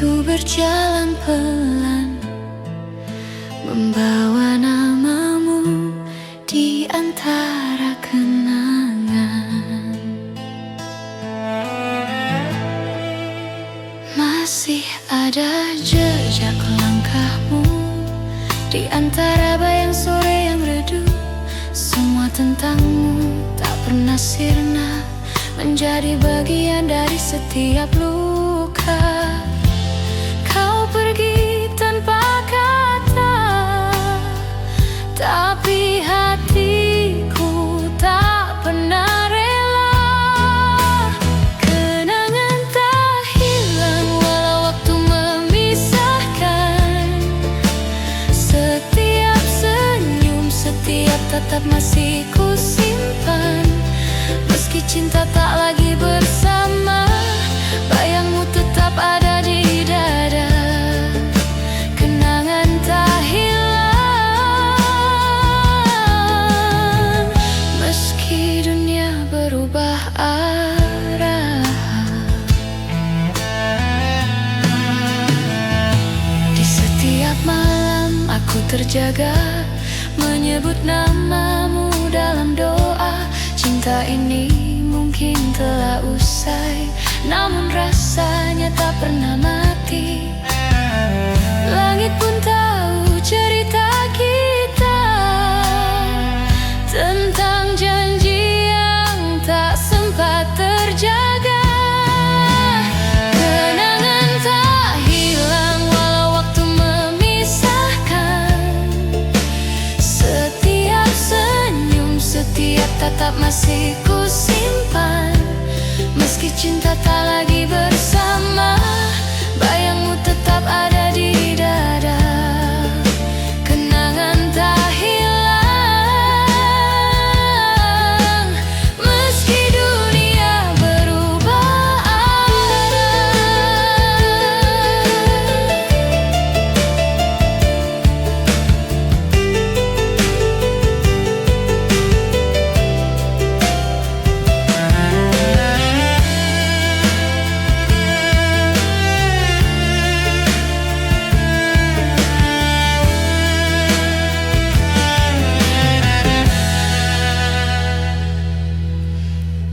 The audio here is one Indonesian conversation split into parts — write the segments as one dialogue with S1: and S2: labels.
S1: itu berjalan pelan, membawa namamu di antara kenangan. Masih ada jejak langkahmu di antara bayang sore yang redup. Semua tentangmu tak pernah sirna, menjadi bagian dari setiap luka. Kau pergi tanpa kata, tapi hatiku tak pernah rela. Kenangan tak hilang walau waktu memisahkan. Setiap senyum, setiap tatap masih ku simpan. Meski cinta tak lagi bersama, bayangmu tetap ada di dada. Kenangan tak hilang, meski dunia berubah arah. Di setiap malam aku terjaga, menyebut namamu dalam doa. Cinta ini mungkin telah usai, namun rasanya tak pernah mati. Langit pun tahu cerita kita tentang janji yang tak sempat terjaga. Kenangan tak hilang walau waktu memisahkan. Setiap senyum, setiap tatap masih ku simpan. Meski cinta tak lagi bersama, bayangmu tetap ada di dada. Kenangan tak hilang, meski dunia berubah arah.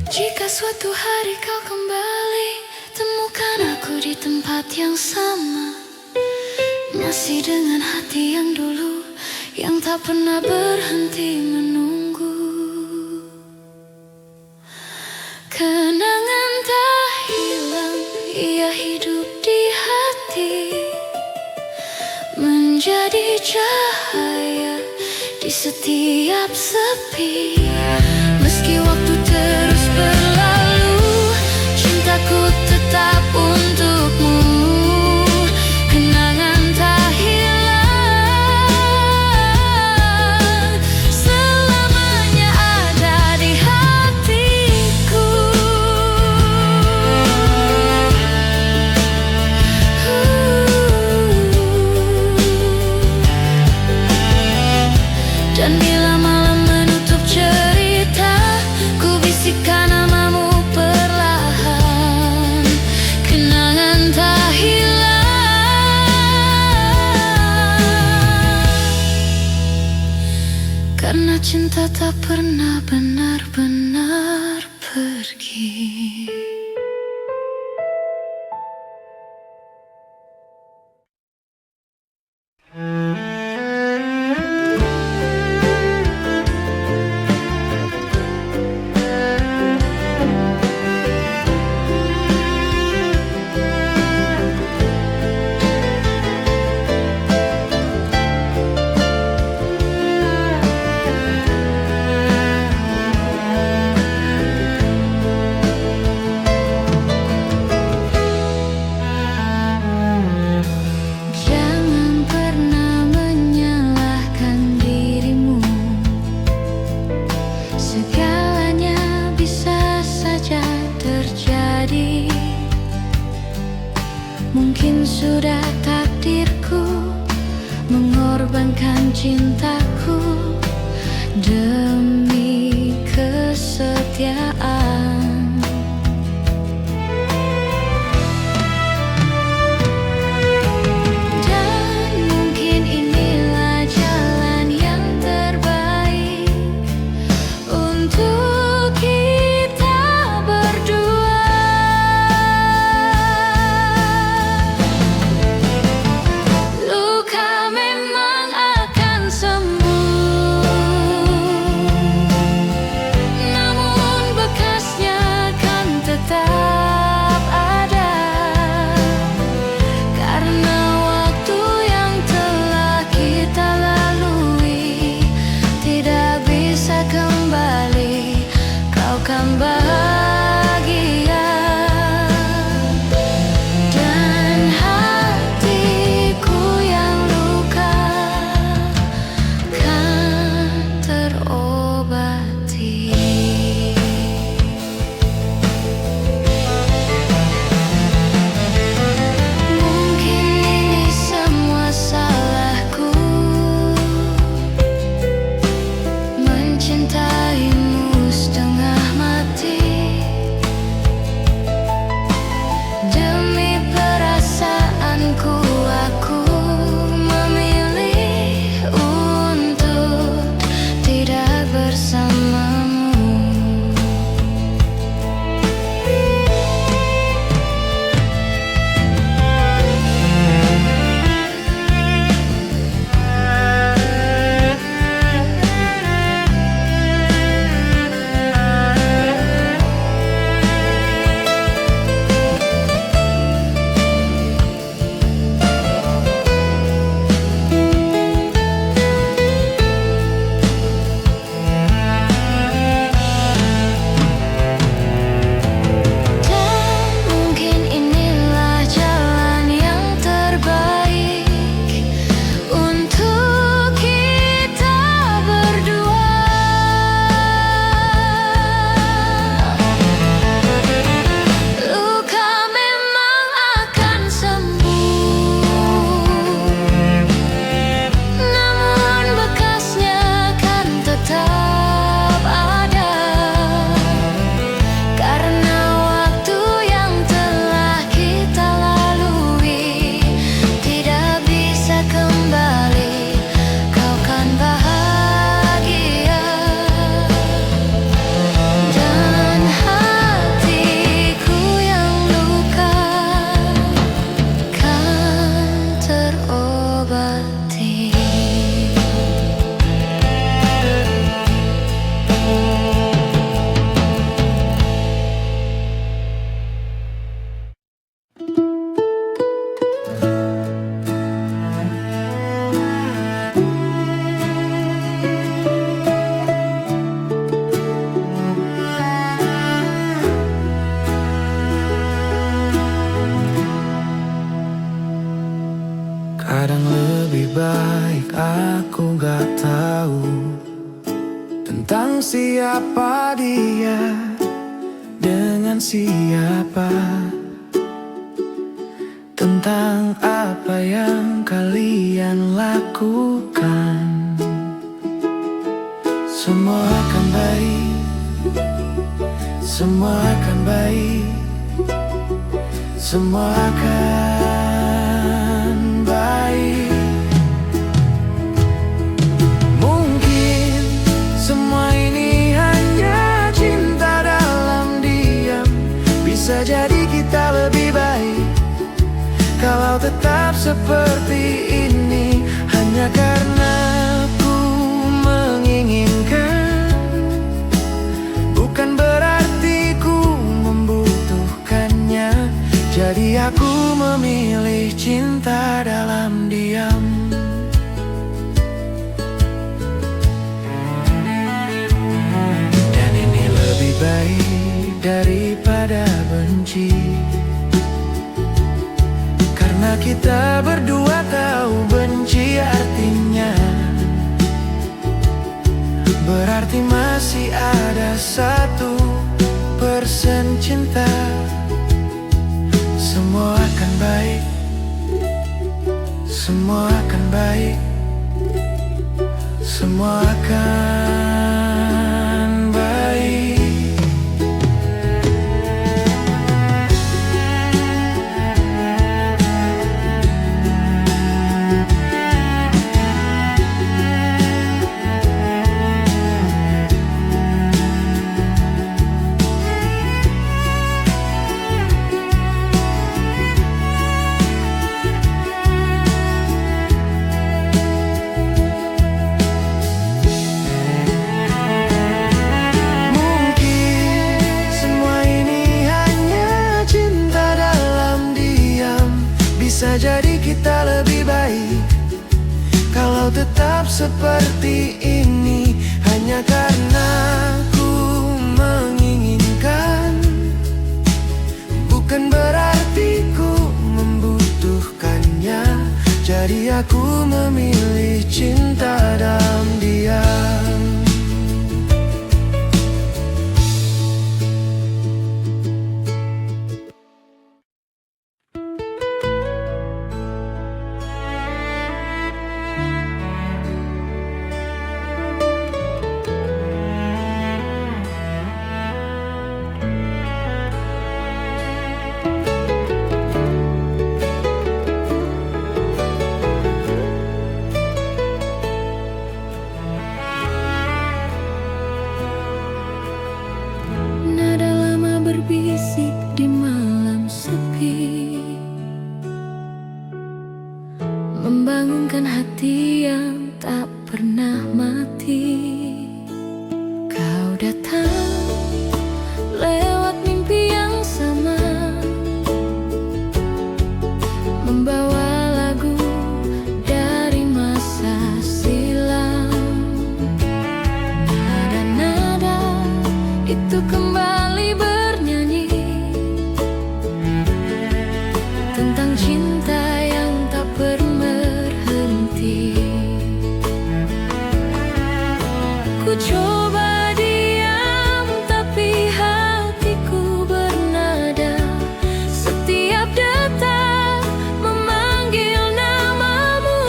S1: Jika suatu hari kau kembali, temukan aku di tempat yang sama, masih dengan hati yang dulu, yang tak pernah berhenti menunggu. Kenangan tak hilang, ia hidup di hati, menjadi cahaya di setiap sepi. Meski waktu terus berlalu, cintaku tetap untukmu. Kenangan tak hilang, selamanya ada di hatiku. Dan bila malam menutup cerita, ku bisikkan namamu perlahan. Kenangan tak hilang, karena cinta tak pernah benar-benar pergi. Mungkin sudah takdirku mengorbankan cintaku demi kesetiaan.
S2: Kadang lebih baik aku gak tahu tentang siapa dia, dengan siapa, tentang apa yang kalian lakukan. Semua akan baik, semua akan baik, semua akan baik. Mungkin semua ini hanya cinta dalam diam. Bisa jadi kita lebih baik kalau tetap seperti ini, hanya karena ku menginginkan. Bukan berarti ku membutuhkannya. Jadi aku memilih cinta dalam diam. Dan ini lebih baik daripada benci, karena kita berdua tahu benci artinya berarti masih ada 1% cinta. Semua akan baik, semua akan baik, semua akan baik. Bisa jadi kita lebih baik kalau tetap seperti ini, hanya karena ku menginginkan. Bukan berarti ku membutuhkannya. Jadi aku memilih cinta dalam diam.
S1: Berbisik di malam sepi, membangunkan hati yang tak pernah mati. Kau datang lewat mimpi yang sama, membawa lagu dari masa silam. Nada-nada itu kembali tentang cinta yang tak berhenti. Ku coba diam, tapi hatiku bernada. Setiap detak memanggil namamu.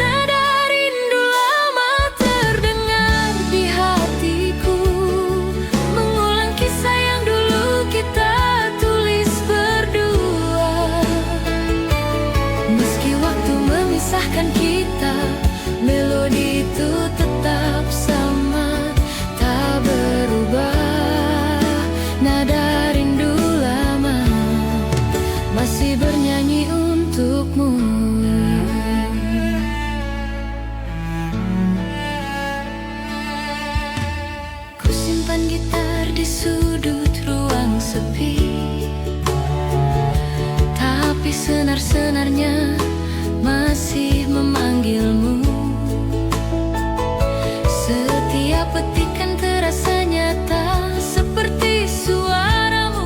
S1: Nada rindu lama terdengar di hatiku, mengulang kisah yang dulu kita tulis berdua. Meski waktu memisahkan kita, melodi itu tetap sama, tak berubah. Nada rindu lama masih bernyanyi untukmu. Ku simpan gitar di sudut ruang sepi, tapi senar-senarnya masih memanggilmu. Setiap petikan terasa nyata seperti suaramu.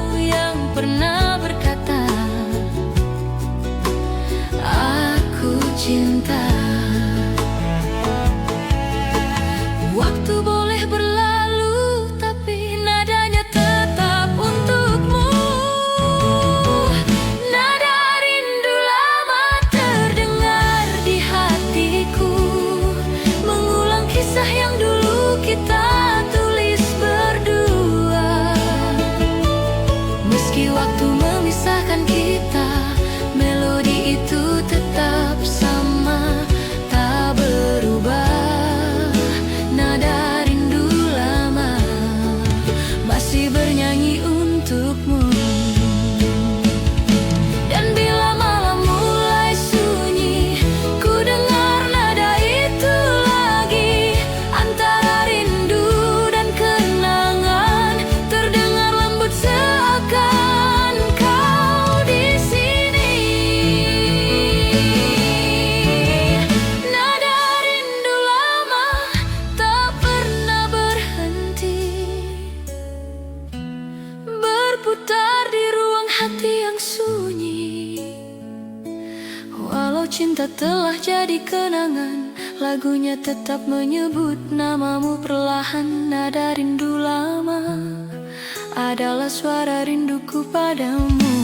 S1: untukmu. Dan bila malam mulai sunyi, ku dengar nada itu lagi. Antara rindu dan kenangan, terdengar lembut seakan kau di sini. Nada rindu lama tak pernah berhenti, berputar di ruang hati yang sunyi. Walau cinta telah jadi kenangan, lagunya tetap menyebut namamu perlahan. Nada rindu lama adalah suara rinduku padamu.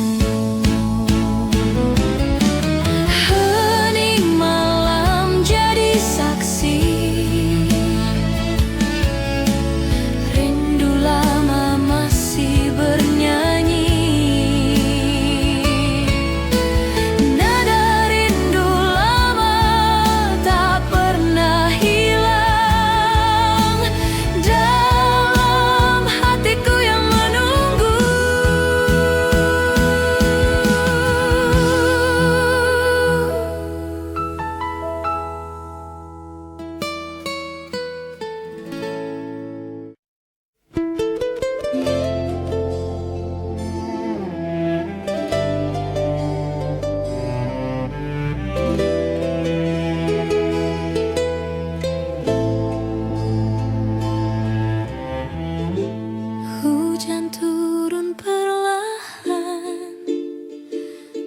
S1: Hening malam jadi saksi, rindu lama masih bernyanyi. Nada rindu lama tak pernah hilang dalam hatiku yang menunggu. Hujan turun perlahan,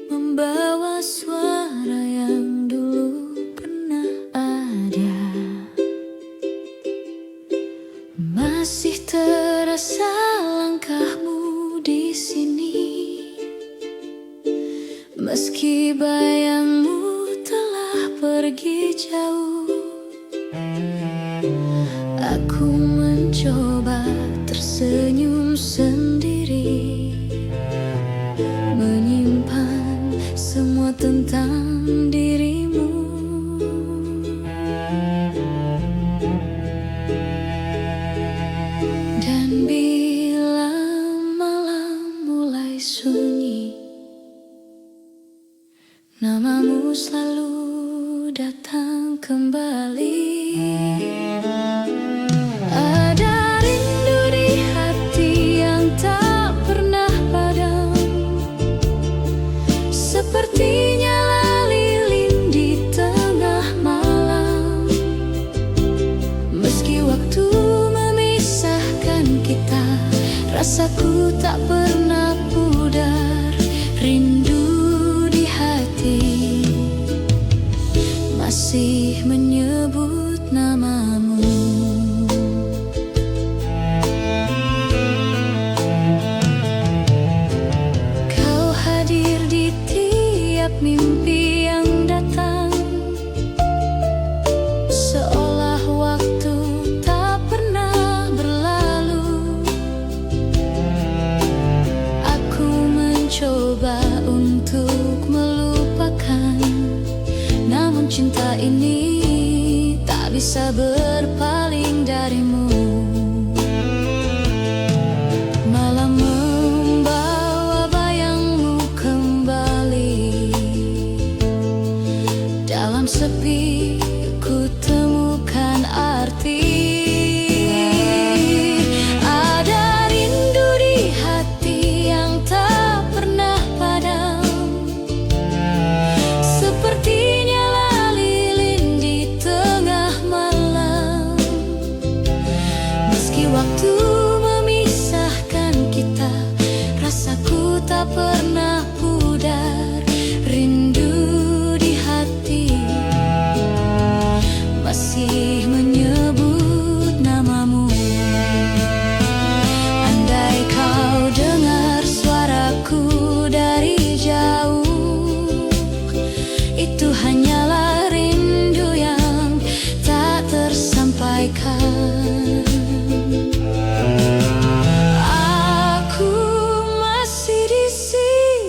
S1: membawa suara yang dulu pernah ada. Masih terasa langkahmu di sini, meski bayangmu telah pergi jauh. Aku mencoba tersenyum sendiri, menyimpan semua tentang dirimu. Dan bila malam mulai sunyi, namamu selalu datang kembali. Ada rindu di hati yang tak pernah padam, seperti nyala lilin di tengah malam. Meski waktu memisahkan kita, rasaku tak pernah pudar. Rindu di hati masih menyebut namamu. Kau hadir di tiap mimpi yang datang, seolah waktu tak pernah berlalu. Aku mencoba untuk melupakan, namun cinta ini tak bisa berpaling darimu. Malam membawa bayangmu kembali, dalam sepi ku temukan arti. Ada rindu di hati yang tak pernah padam, seperti nyala lilin di tengah malam. Meski waktu memisahkan kita, rasaku tak pernah pudar. Rindu di hati masih menyebut namamu. Andai kau dengar suaraku dari jauh, itu hanyalah rindu yang tak tersampaikan. Aku masih di sini,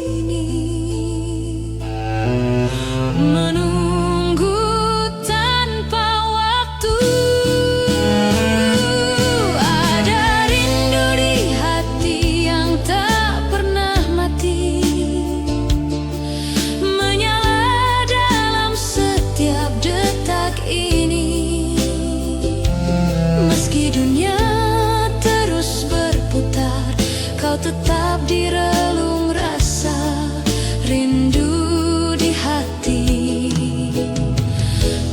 S1: tetap direlung rasa rindu di hati,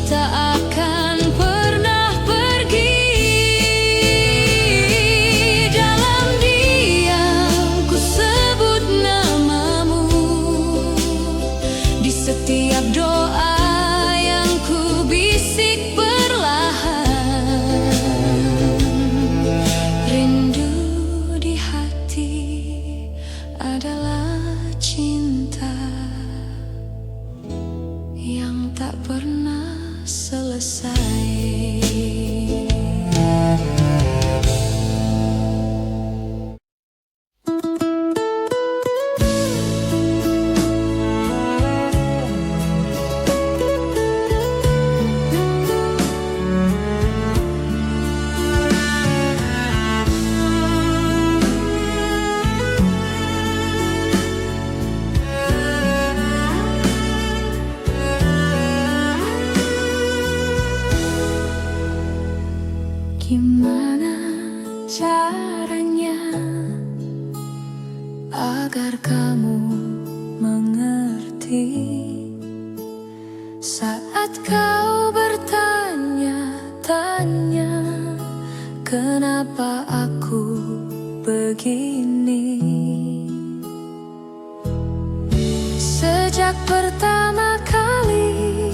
S1: tak akan pernah pergi. Dalam diam ku sebut namamu, di setiap doa yang ku bisik perlahan. Rindu di hati adalah cinta yang tak pernah selesai. Gimana caranya agar kamu mengerti saat kau bertanya-tanya kenapa aku begini? Sejak pertama kali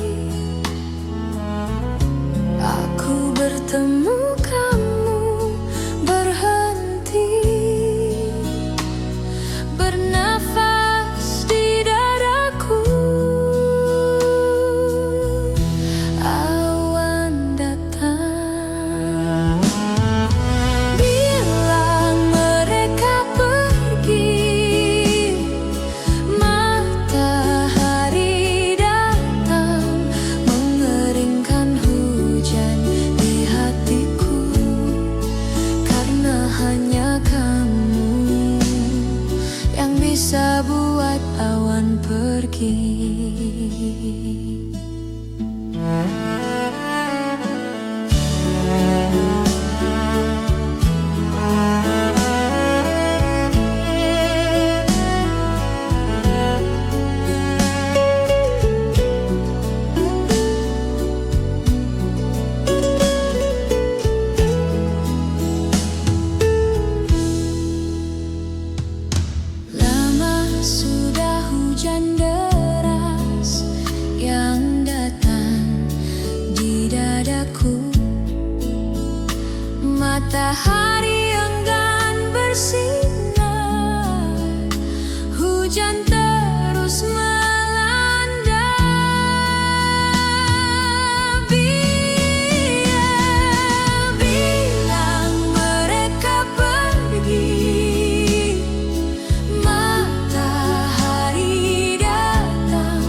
S1: aku bertemu kamu, berhenti bernafas di dadaku. Awan datang, bilang mereka pergi. Matahari datang, mengeringkan hujan di hatiku, karena hanya kamu yang bisa buat awan pergi. Lama sudah hujan deras yang datang di dadaku. Matahari enggan bersinar, hujan terus melanda. Bilang mereka pergi. Matahari datang,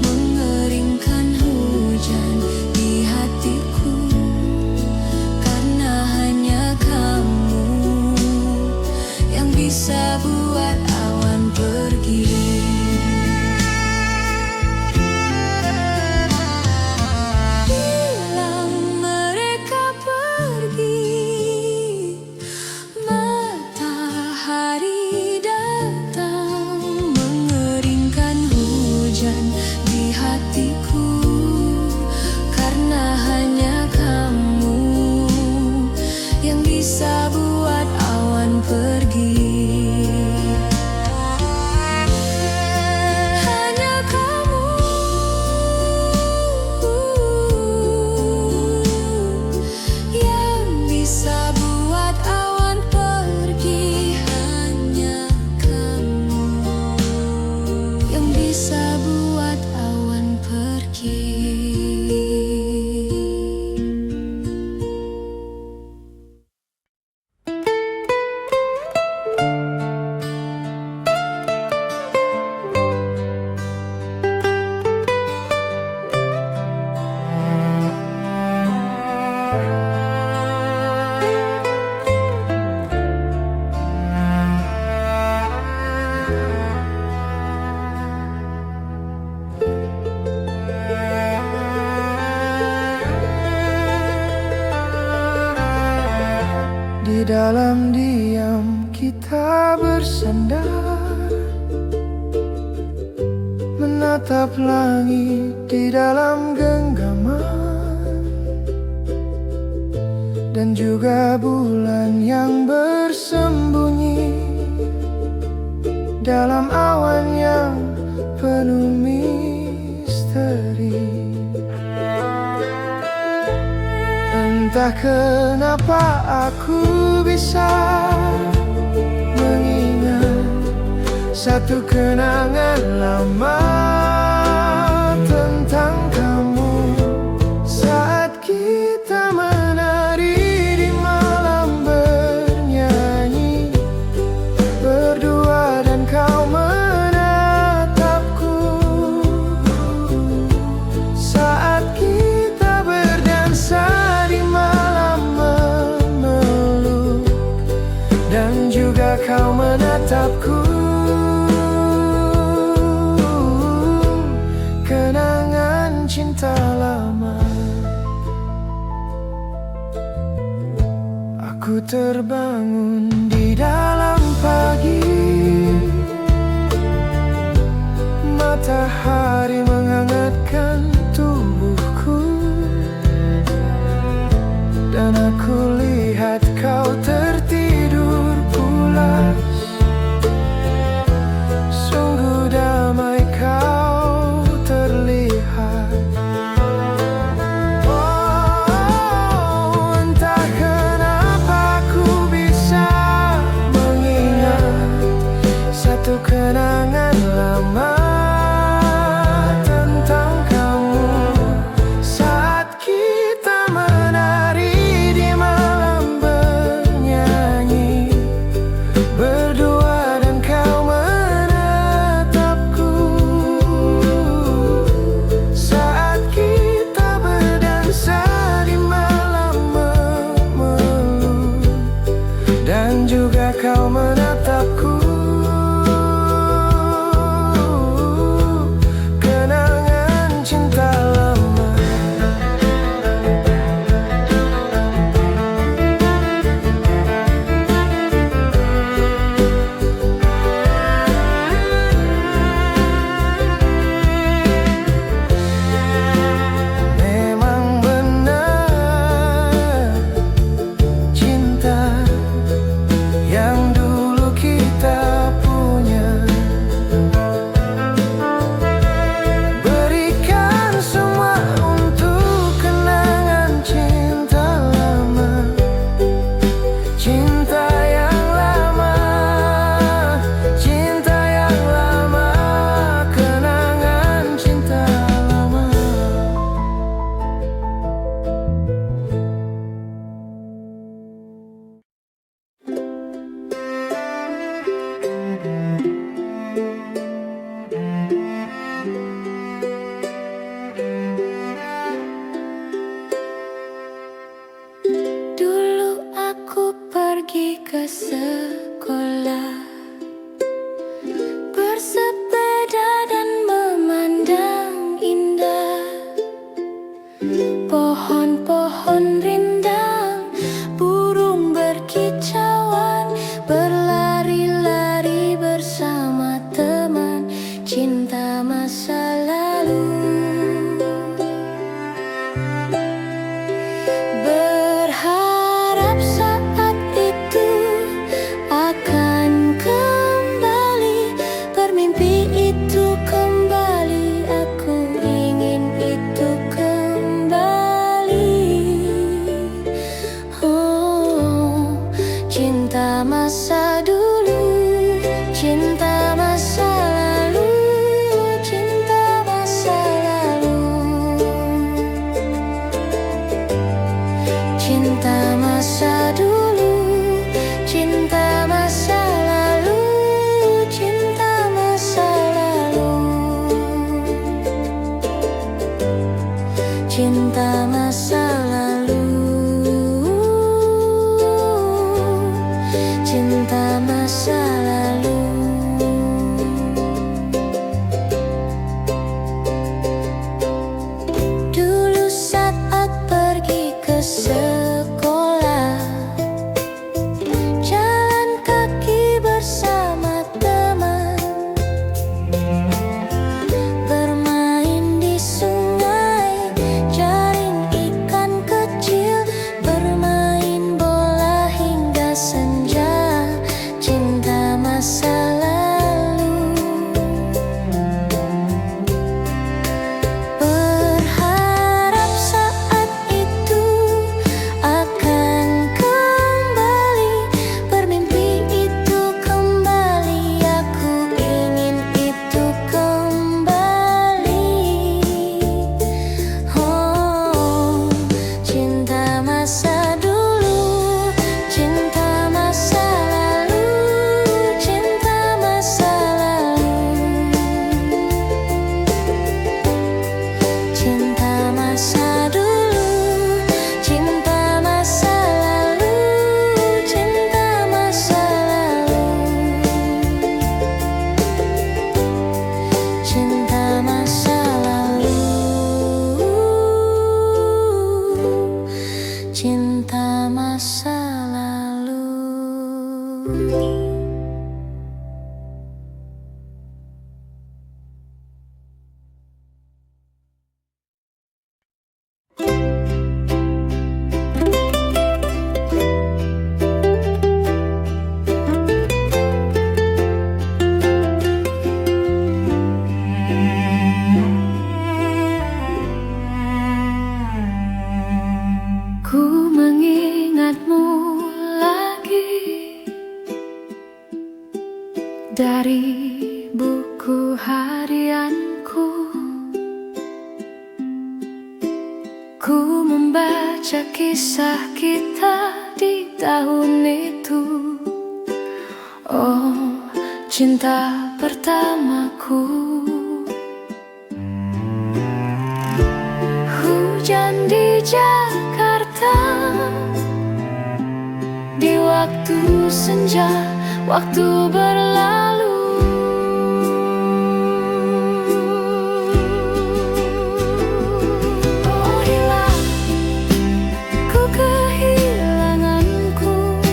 S1: mengeringkan hujan di hatiku, karena hanya kamu yang bisa buat awan pergi. Bilang mereka pergi. Matahari datang, mengeringkan hujan di hatiku, karena hanya kamu yang bisa buat awan pergi. Hanya kamu yang bisa buat awan pergi. Hanya kamu yang bisa buat awan pergi.
S2: Di dalam diam kita bersama. bersandar, menatap langit di dalam genggaman, dan juga bulan yang bersembunyi dalam awan yang penuh misteri. Entah kenapa aku bisa mengingat satu kenangan lama tentang kamu, saat kita menari di malam bernyanyi berdua dan kau menatapku, saat kita berdansa di malam memeluk dan juga kau menatapku. Kenangan cinta lama. Aku terbangun di dalam pagi, matahari menghangatkan tubuhku, dan aku lihat kau tertidur pulas. Sungguh damai kau terlihat. Oh, entah kenapa aku bisa mengingat satu kenangan lama tentang kamu, saat kita menari di malam bernyanyi berdua dan kau menatapku, saat kita berdansa di malam memeluk dan juga kau menatapku. Kenangan cinta lama. Memang benar, cinta yang dulu kita punya, berikan semua untuk kenangan cinta lama, cinta yang lama, cinta yang lama, kenangan cinta lama.
S1: Dulu aku pergi ke sekolah, bersepeda dan memandang indah pohon-pohon rindang, burung berkicauan, berlari-lari bersama teman, cinta masa lalu. Berharap saat itu akan kembali, bermimpi itu kembali, aku ingin itu kembali. Oh, cinta masa dulu, cinta masa lalu, cinta masa lalu. Cinta masa dulu, cinta masa lalu, cinta masa lalu. Cinta masa lalu, cinta masa lalu. Dari buku harianku, ku membaca kisah kita di tahun itu. Oh, cinta pertamaku. Hujan di Jakarta, di waktu senja, waktu berlalu. Oh hilang, ku kehilanganku.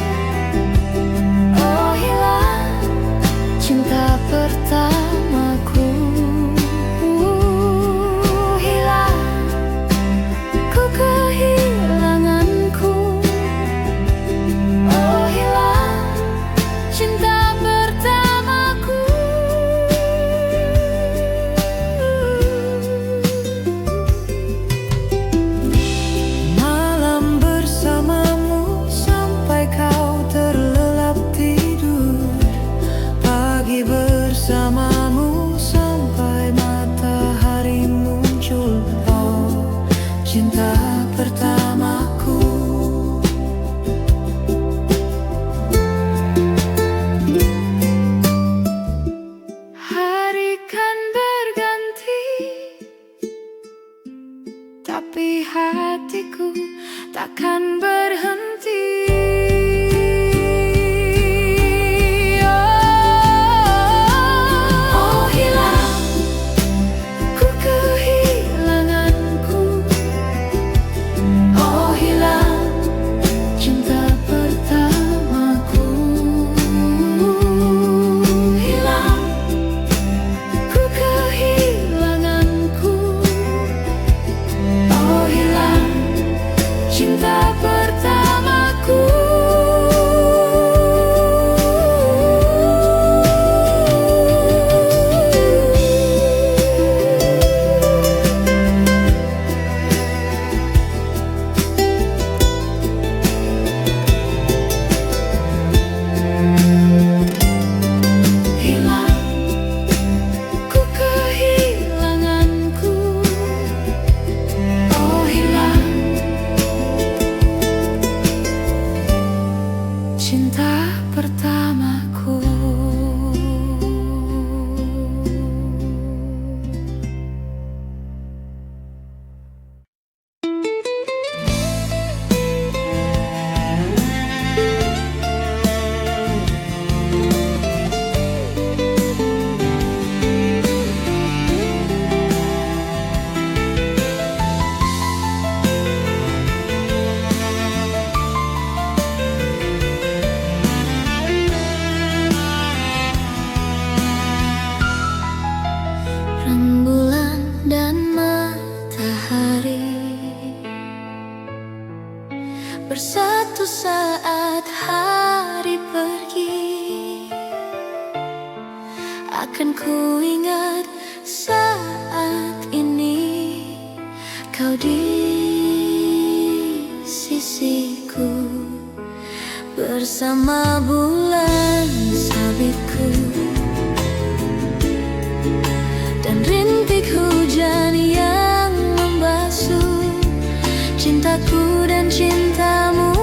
S1: Oh hilang, cinta pertamaku. Hilang, ku kehilanganku. Oh hilang, cinta pertamaku.
S2: Malam bersamamu sampai kau terlelap tidur. Pagi bersamamu sampai matahari muncul. Oh, cinta pertamaku.
S1: Hari kan berganti, tapi hatiku takkan berhenti. Oh hilang, ku kehilanganku. Oh hilang, cinta pertamaku. Hilang, ku kehilanganku. Oh hilang, cinta pertamaku. Hilang, ku kehilanganku. Oh hilang, cinta pertamaku. Rembulan dan matahari bersatu saat hari pergi. Akan ku ingat saat ini kau di sisiku, bersama bulan sabitku dan rintik hujan yang membasuh cintaku dan cintamu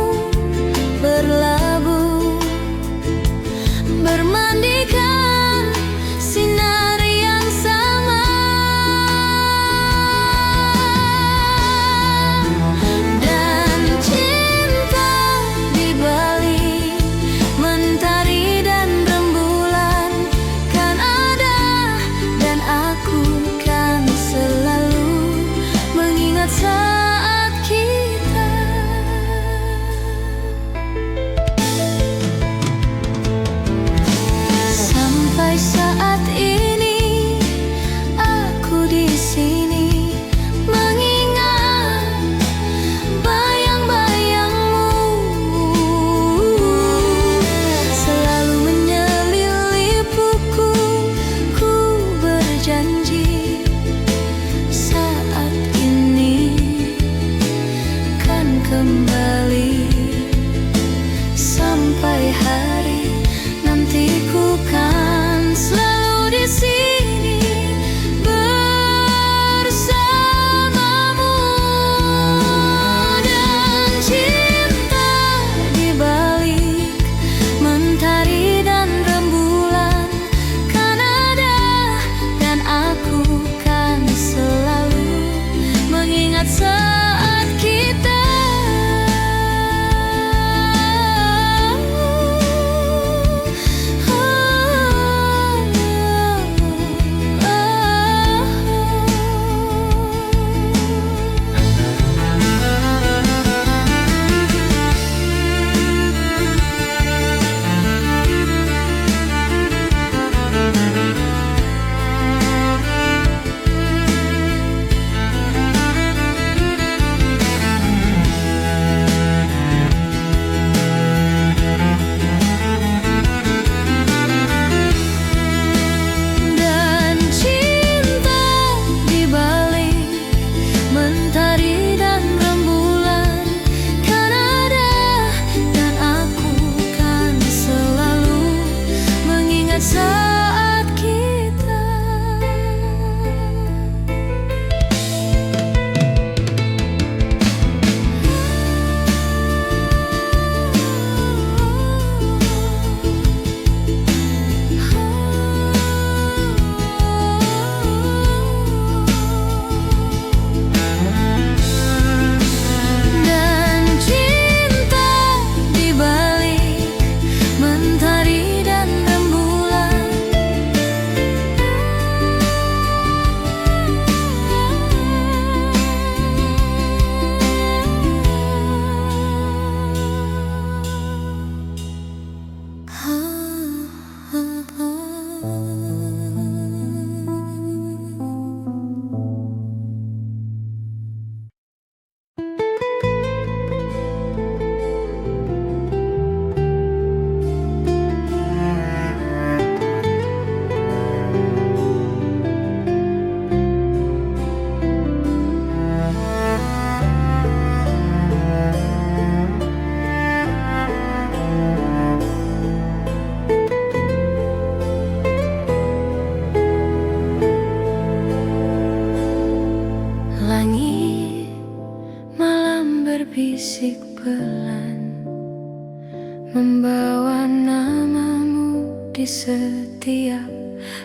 S1: berlabuh, bermandikan sinar yang sama. Dan cinta di balik mentari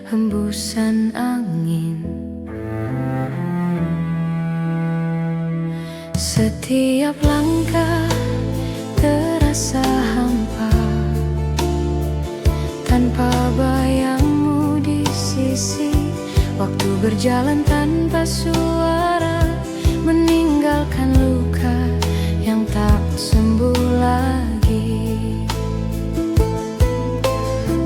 S1: hembusan angin. Setiap langkah terasa hampa, tanpa bayangmu di sisi. Waktu berjalan tanpa suara, meninggalkan luka yang tak sembuh lagi.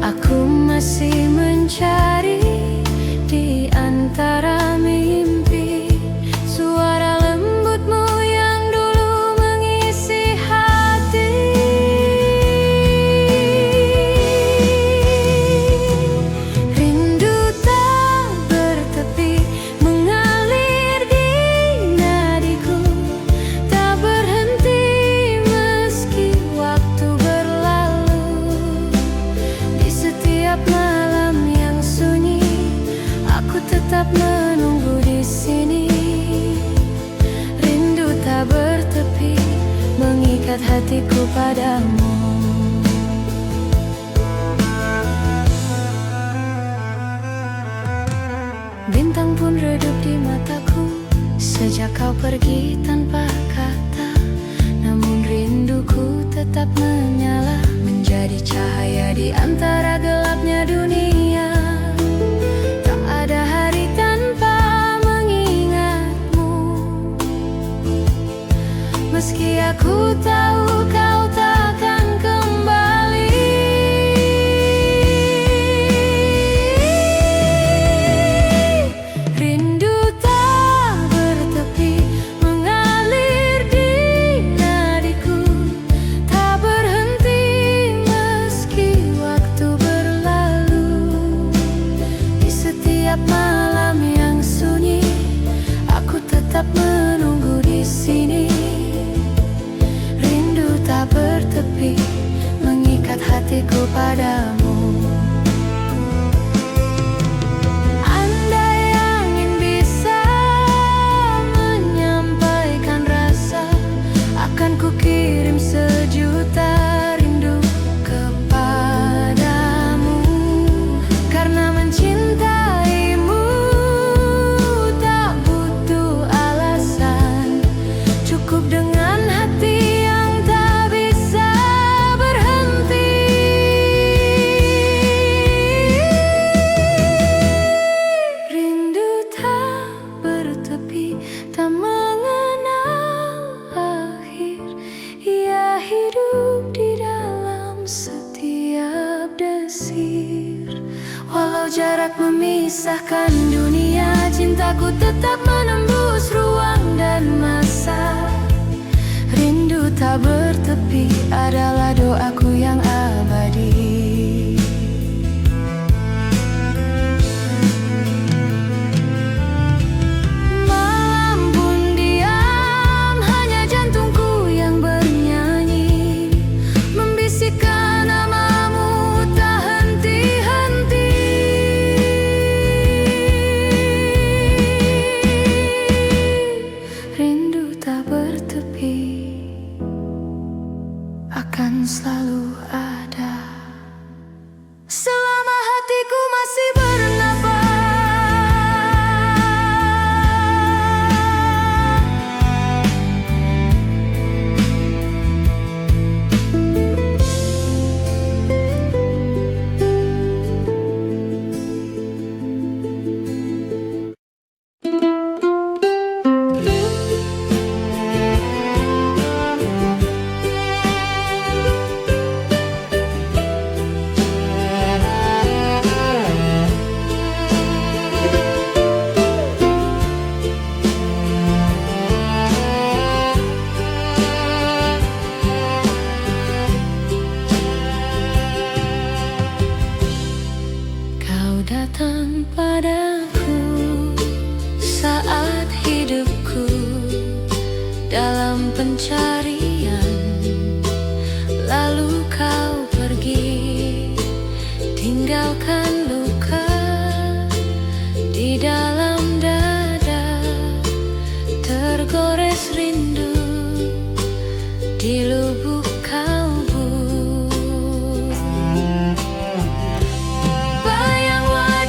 S1: Aku masih mencari di antara mimpi suara lembutmu yang dulu mengisi hati. Rindu tak bertepi mengalir di nadiku, tak berhenti meski waktu berlalu. Di setiap malam yang sunyi, aku tetap menunggu di sini. Rindu tak bertepi mengikat hatiku padamu. Bintang pun redup di mataku sejak kau pergi tanpa kata. Namun rinduku tetap menyala, menjadi cahaya di antara gelapnya dunia. Tak ada hari tanpa mengingatmu, meski aku tahu kau takkan kembali. Rindu tak bertepi mengalir di nadiku, tak berhenti meski waktu berlalu. Di setiap malam yang sunyi, aku tetap menunggu di sini. Rindu tak bertepi mengikat hatiku padamu. Andai angin bisa menyampaikan rasa, akan kukirim sejuta rindu kepadamu. Karena mencintaimu tak butuh alasan, cukup dengan hati yang tak bisa berhenti. Rindu tak bertepi, tak mengenal akhir. Ia hidup di dalam setiap desir. Walau jarak memisahkan dunia, cintaku tetap menembus ruang dan masa. Rindu tak bertepi adalah doaku yang abadi. Malam pun diam, hanya jantungku yang bernyanyi, membisikkan namamu tak henti-henti. Rindu tak bertepi akan selalu ada selama hatiku masih bernafas. Kau datang padaku saat hidupku dalam pencarian, lalu kau pergi, tinggalkan luka di dalam dada, tergores rindu di lubuk kalbu. Bayang wajah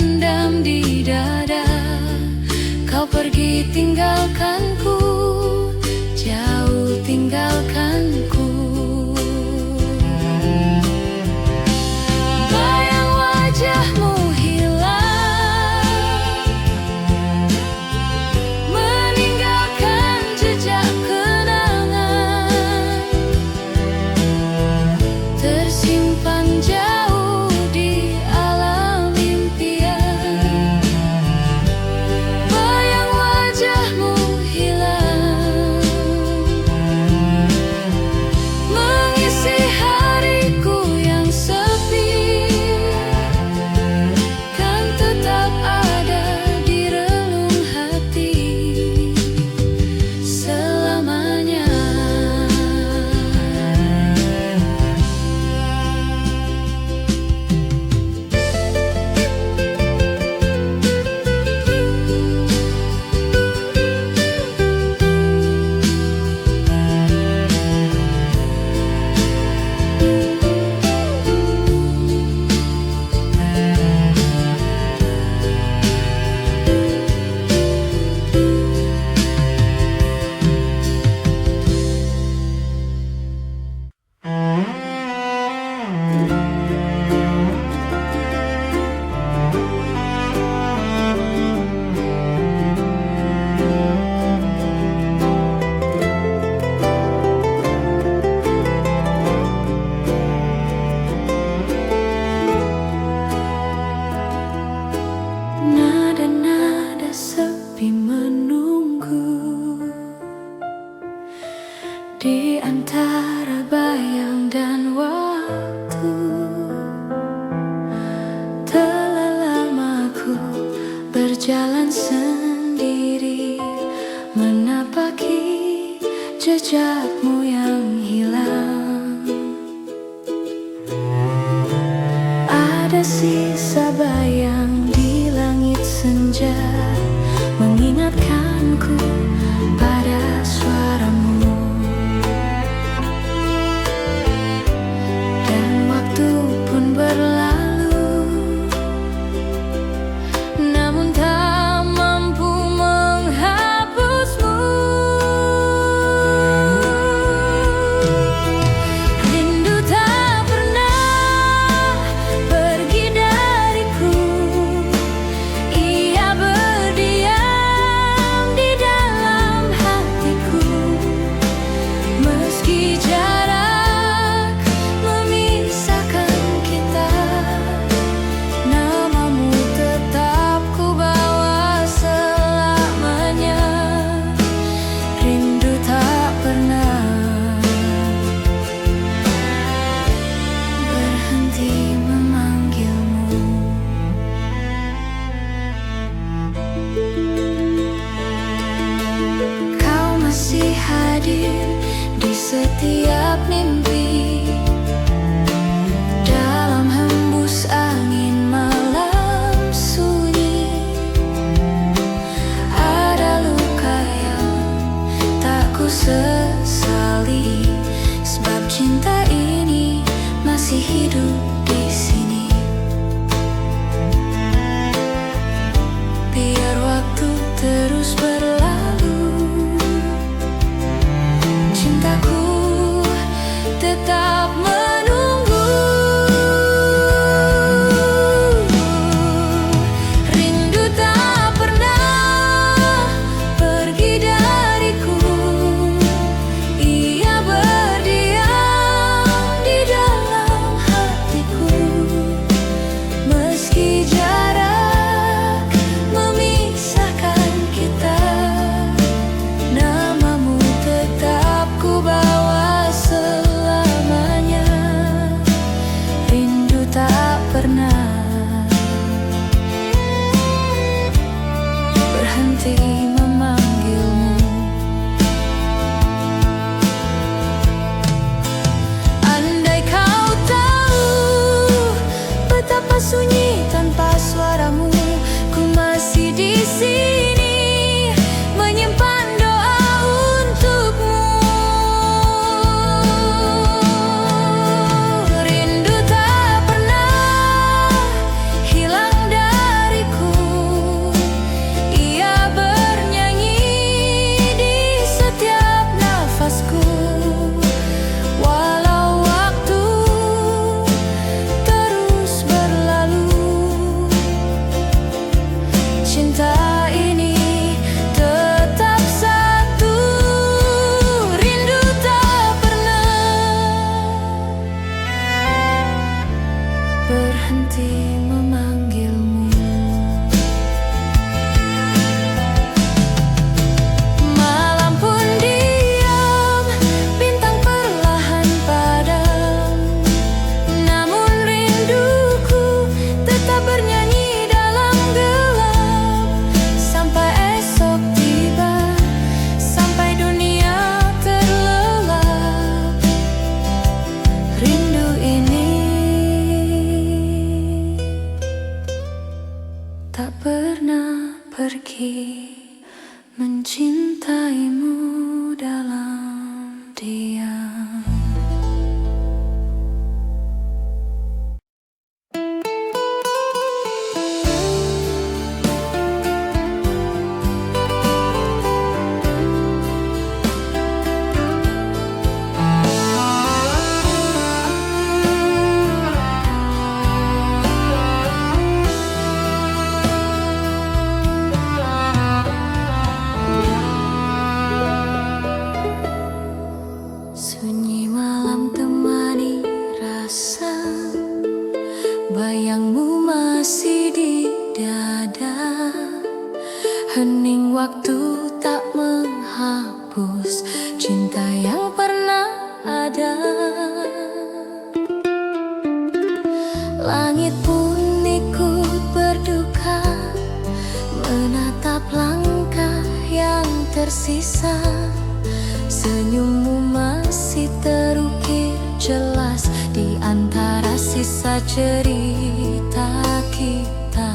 S1: terpendam di dada. Kau pergi tinggalkanku, jauh tinggalkanku. Bayang wajahmu hilang, meninggalkan jejak kenangan, tersimpan jauh di alam impian. Bayang wajahmu hilang, mengisi hariku yang sepi, kan tetap ada di relung hati selamanya. Nada-nada sepi menunggu di antara bayang dan waktu. Telah lama aku berjalan sendiri, menapaki jejakmu yang hilang. Ada sisa bayang di langit senja, mengingatkanku pada suaramu. Dan waktu pun berlalu, namun tak mampu menghapusmu. Rindu tak pernah pergi dariku, ia berdiam di dalam hatiku. Meski jarak memisahkan kita, namamu tetap ku bawa selamanya. Rindu tak pernah berhenti memanggilmu. Kau masih hadir di setiap mimpi, dalam hembus angin malam sunyi. Ada luka yang tak ku sesali, sebab cinta ini masih hidup di sini. Biar waktu terus berlalu, cintaku tetap menunggu. Rindu tak pernah pergi dariku, ia berdiam di dalam hatiku. Meski jarak memisahkan kita, namamu tetap ku bawa selamanya. Rindu tak pernah berhenti memanggilmu. Andai kau tahu betapa sunyi tanpa suaramu, ku masih di sini menyimpan doa untukmu. Rindu tak pernah hilang dari tak pernah pergi, mencintaimu dalam diam. Sunyi malam temani rasa, bayangmu masih di dada. Hening waktu tak menghapus cinta yang pernah ada. Langit pun ikut berduka, menatap langkah yang tersisa. Senyummu masih terukir jelas di antara sisa cerita kita.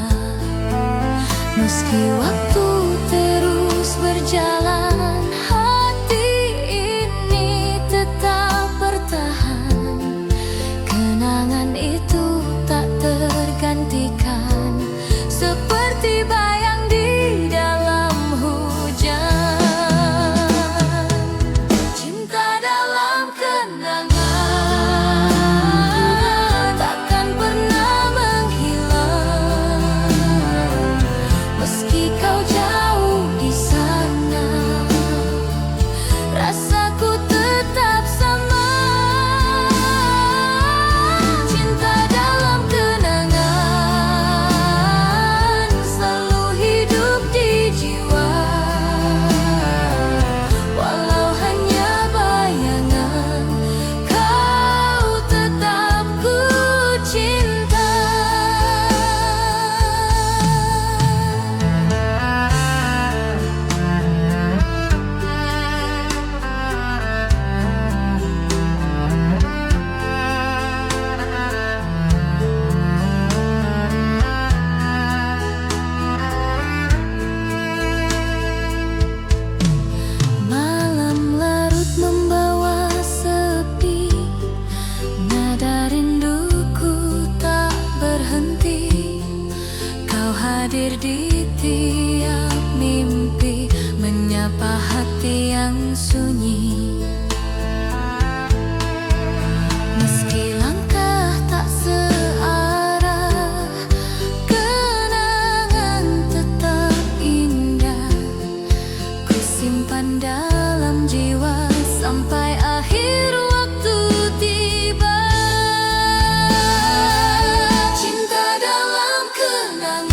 S1: Meski waktu terus berjalan, hati ini tetap bertahan. Kenangan itu tak tergantikan, seperti bayang di dalam hujan. Hadir di tiap mimpi, menyapa hati yang sunyi. Meski langkah tak searah, kenangan tetap indah. Ku simpan dalam jiwa sampai akhir waktu tiba. Cinta dalam kenangan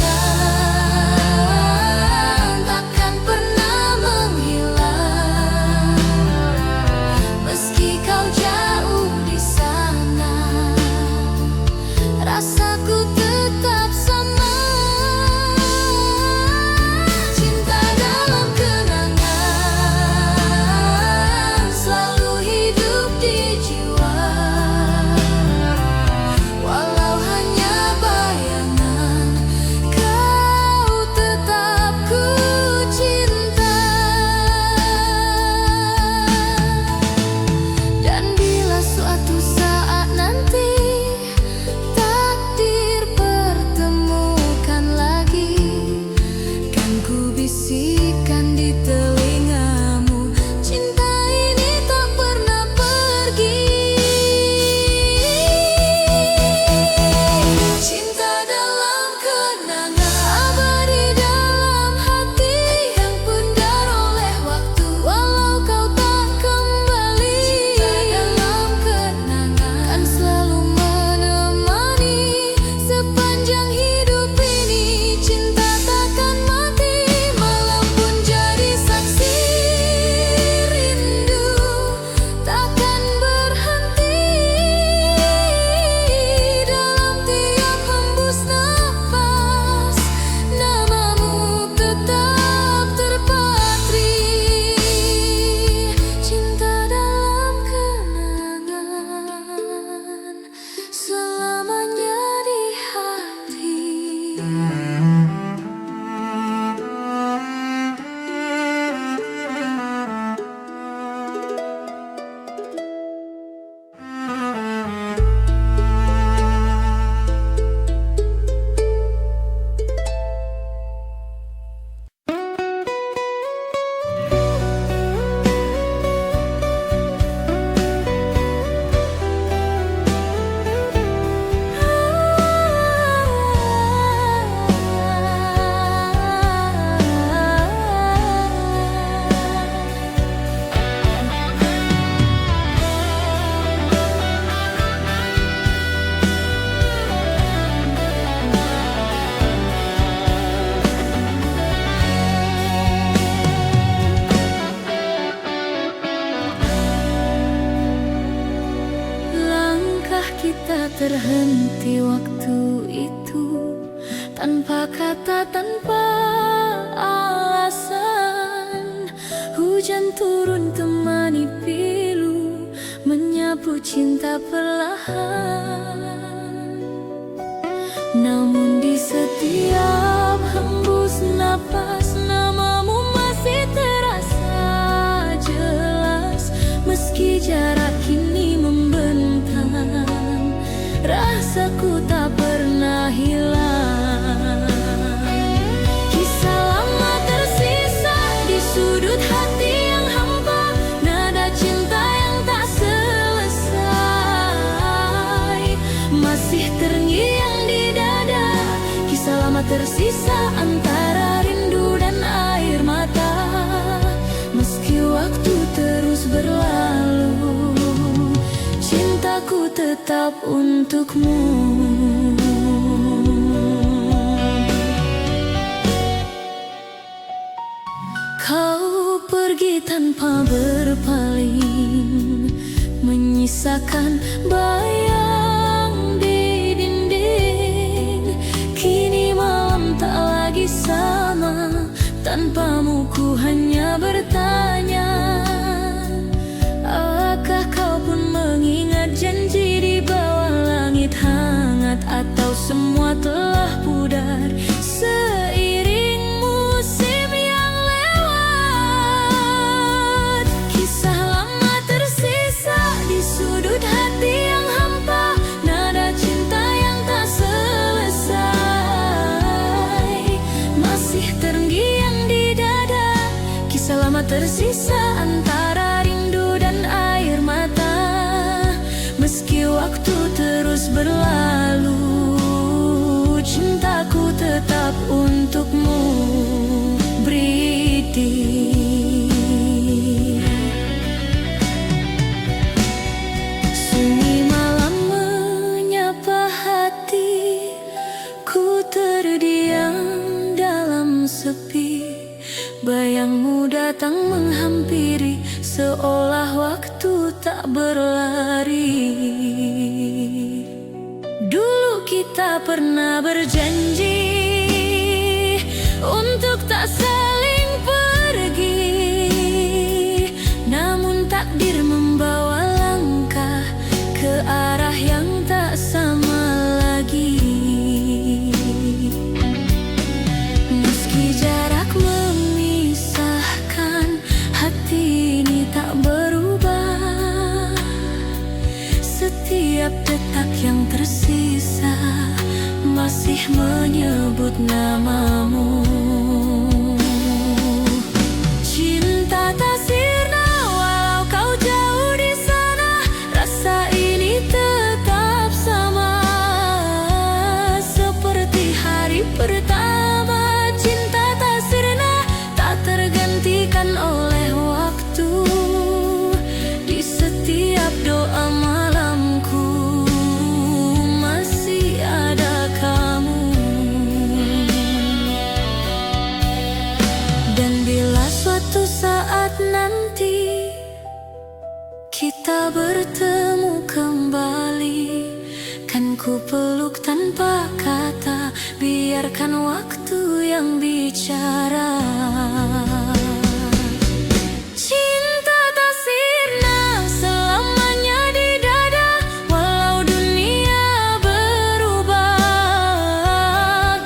S1: kata tanpa alasan. Hujan turun temani pilu, menyapu cinta perlahan. Namun di setiap hembus napas, namamu masih terasa jelas. Meski jarak kini membentang, rasaku tak pernah hilang. Kisah lama tersisa di sudut hati yang hampa, nada cinta yang tak selesai masih terngiang di dada. Kisah lama tersisa antara rindu dan air mata. Meski waktu terus berlalu, cintaku tetap untukmu. Kau pergi tanpa berpaling, menyisakan bayang di dinding. Kini malam tak lagi sama, tanpamu ku hanya bertanya. Apakah kau pun mengingat janji di bawah langit hangat, atau semua telah pudar seiring musim yang lewat? Kisah lama tersisa di sudut hati yang hampa, nada cinta yang tak selesai masih terngiang di dada. Kisah lama tersisa antara rindu dan air mata. Meski waktu terus berlalu, cintaku tetap untukmu, Bridi. Sunyi malam menyapa hati, ku terdiam dalam sepi. Bayangmu datang menghampiri, seolah waktu tak berlari. Dulu kita pernah berjanji untuk tak saling pergi, namun takdir membawa langkah ke arah yang tak sama lagi. Meski jarak memisahkan, hati ini tak berubah. Setiap detak yang tersisa masih menyebut namamu. Cinta tak sirna walau kau jauh di sana, rasa ini tetap sama seperti hari pertama. Cinta tak sirna, tak tergantikan oleh waktu. Di setiap doa malamku masih ada kamu. Dan bila suatu saat nanti kita bertemu kembali, kan ku peluk tanpa kata, biarkan waktu yang bicara. Cinta tak sirna selamanya di dada, walau dunia berubah.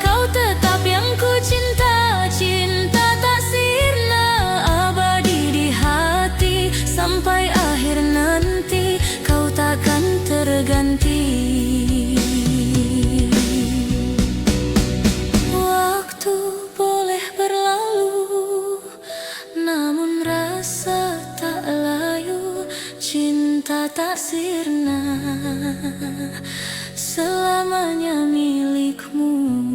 S1: Kau tetap yang ku cinta, cinta tak sirna abadi di hati. Sampai akhir nanti kau takkan terganti. Waktu boleh berlalu, namun rasa tak layu. Cinta tak sirna selamanya milikmu.